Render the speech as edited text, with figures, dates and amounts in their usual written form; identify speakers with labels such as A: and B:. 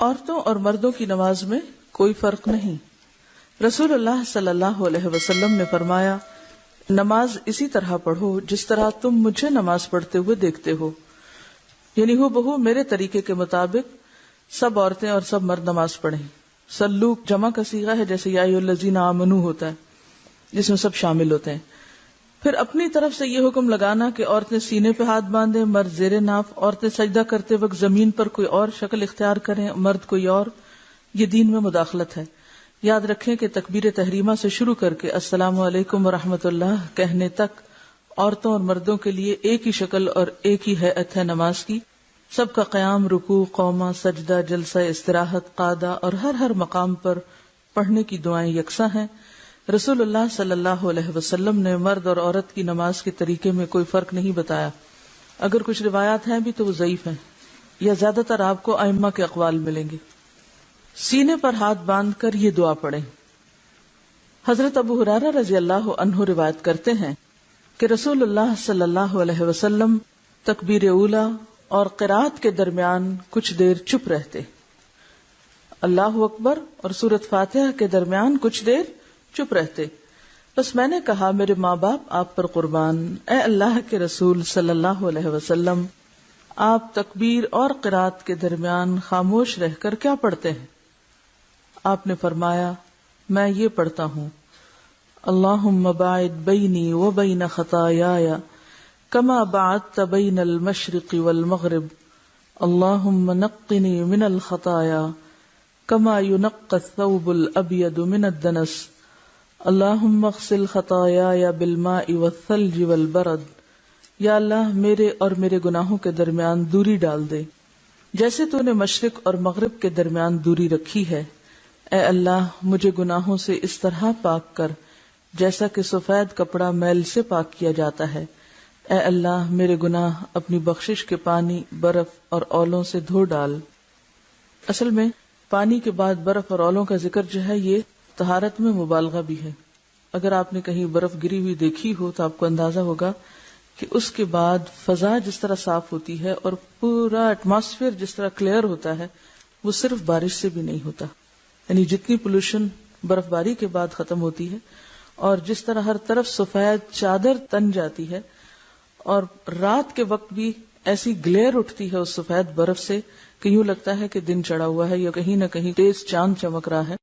A: عورتوں اور مردوں کی نماز میں کوئی فرق نہیں۔ رسول اللہ صلی اللہ علیہ وسلم نے فرمایا، نماز اسی طرح پڑھو جس طرح تم مجھے نماز پڑھتے ہوئے دیکھتے ہو، یعنی ہو بہو میرے طریقے کے مطابق سب عورتیں اور سب مرد نماز پڑھیں۔ سلو جمع کا صیغہ ہے، جیسے یا ایھا الذین آمنوا ہوتا ہے جس میں سب شامل ہوتے ہیں۔ پھر اپنی طرف سے یہ حکم لگانا کہ عورتیں سینے پہ ہاتھ باندھیں، مرد زیر ناف، عورتیں سجدہ کرتے وقت زمین پر کوئی اور شکل اختیار کریں، مرد کوئی اور، یہ دین میں مداخلت ہے۔ یاد رکھیں کہ تکبیر تحریمہ سے شروع کر کے السلام علیکم ورحمۃ اللہ کہنے تک عورتوں اور مردوں کے لیے ایک ہی شکل اور ایک ہی ہیئت ہے نماز کی۔ سب کا قیام، رکوع، قومہ، سجدہ، جلسہ استراحت، قعدہ اور ہر مقام پر پڑھنے کی دعائیں یکساں ہیں۔ رسول اللہ صلی اللہ علیہ وسلم نے مرد اور عورت کی نماز کے طریقے میں کوئی فرق نہیں بتایا۔ اگر کچھ روایات ہیں بھی تو وہ ضعیف ہیں، یا زیادہ تر آپ کو ائمہ کے اقوال ملیں گے۔ سینے پر ہاتھ باندھ کر یہ دعا پڑھیں۔ حضرت ابو ہریرہ رضی اللہ عنہ روایت کرتے ہیں کہ رسول اللہ صلی اللہ علیہ وسلم تکبیر اولی اور قرات کے درمیان کچھ دیر چپ رہتے، اللہ اکبر اور سورۃ فاتحہ کے درمیان کچھ دیر چپ رہتے۔ بس میں نے کہا، میرے ماں باپ آپ پر قربان، اے اللہ کے رسول صلی اللہ علیہ وسلم، آپ تکبیر اور قرات کے درمیان خاموش رہ کر کیا پڑھتے ہیں؟ آپ نے فرمایا، میں یہ پڑھتا ہوں، اللہم باعد بینی و بین خطایای کما بعدت بین المشرق والمغرب، اللہم نقنی من الخطایا کما ینقی الثوب الابیض من الدنس، اللہم اغسل خطایای بالماء والثلج والبرد۔ یا اللہ میرے اور میرے گناہوں کے درمیان دوری ڈال دے جیسے تو نے مشرق اور مغرب کے درمیان دوری رکھی ہے۔ اے اللہ مجھے گناہوں سے اس طرح پاک کر جیسا کہ سفید کپڑا میل سے پاک کیا جاتا ہے۔ اے اللہ میرے گناہ اپنی بخشش کے پانی، برف اور اولوں سے دھو ڈال۔ اصل میں پانی کے بعد برف اور اولوں کا ذکر جو ہے یہ طہارت میں مبالغہ بھی ہے۔ اگر آپ نے کہیں برف گری ہوئی دیکھی ہو تو آپ کو اندازہ ہوگا کہ اس کے بعد فضا جس طرح صاف ہوتی ہے اور پورا ایٹماسفیئر جس طرح کلیئر ہوتا ہے، وہ صرف بارش سے بھی نہیں ہوتا۔ یعنی جتنی پولوشن برف باری کے بعد ختم ہوتی ہے اور جس طرح ہر طرف سفید چادر تن جاتی ہے، اور رات کے وقت بھی ایسی گلیئر اٹھتی ہے اس سفید برف سے کہ یوں لگتا ہے کہ دن چڑھا ہوا ہے یا کہیں نہ کہیں تیز چاند چمک رہا ہے۔